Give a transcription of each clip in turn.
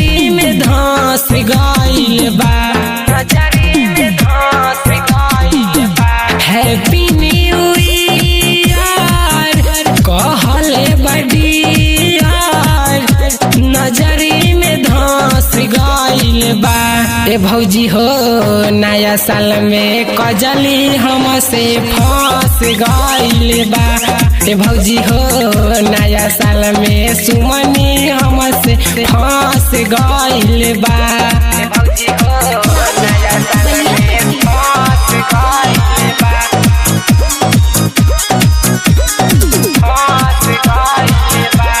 नजरी में धंस गइल बा, नजरी में धंस गइल बा। हैप्पी न्यू ईयर कहले बडियर, नजरी में धंस गइल बा। ए भौजी हो नया साल में कजली हमसे फंस गइल बा। ए भौजी हो नया साल में सुमनी हमसे फंस गइल बा। ए भौजी हो नया साल में फंस गइल बा, फंस गइल बा।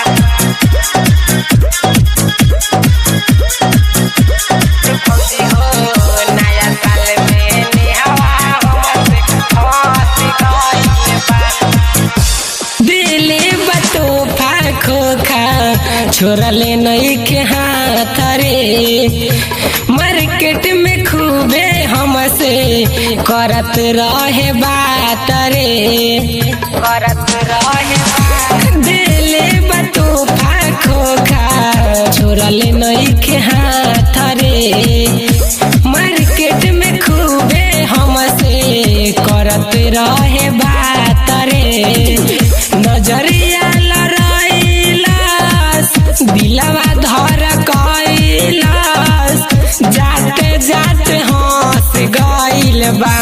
ए भौजी हो नया साल में नेहवा हमसे फंस गइल बा। दिले बतूफा खोखा छोड़ले नहीं के हाथ रे, मार्केट में खूबे हमसे करत रहे बात रे, करत रहे बात। दिले बतूफा खोखा छोड़ले नहीं के हाथ रे, मार्केट में खूबे हमसे करत रहे बात रे। नजरिया लड़ाइलास दिलवा धर कैलास, जाते जाते हंस गइल बा।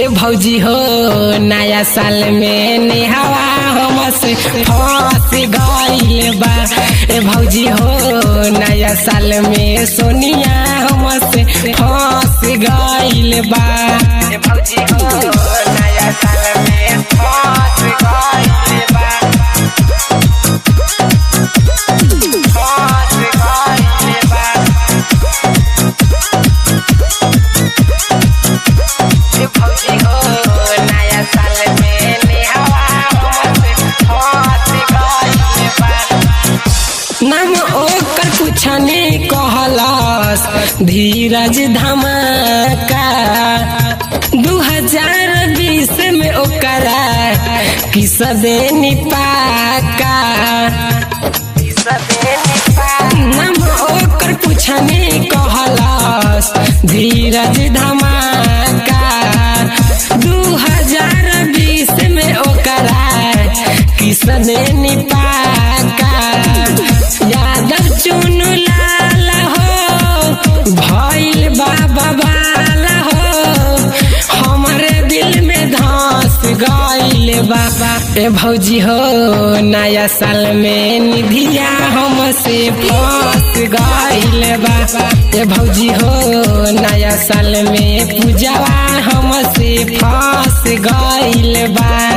ए भौजी हो नया साल में नेहवा हमसे फंस गइल बा। ए भौजी हो नया साल में सोनिया हमसे फंस गइल बा। ए भौजी हो नया साल में फंस गइल बा, फंस गइल बा। ए भौजी हो नया साल में नेहवा हमसे फंस गइल बा। नाम ओकर पूछने कहलस धीरज धमाका, 2020 में ओकरा किस देनी पाका, नाम ओकर पूछने कहलस धीरज धमाका, 2020 में ओकरा किस देनी पाका। यादव चुन लाल हो भइल बाबा बाला हो, हमारे दिल में धंस गइल बाबा। ए भौजी हो नया साल में निधिया हमसे फंस गइल बा। ए भौजी हो नया साल में पूजवा हमसे फंस गइल बा।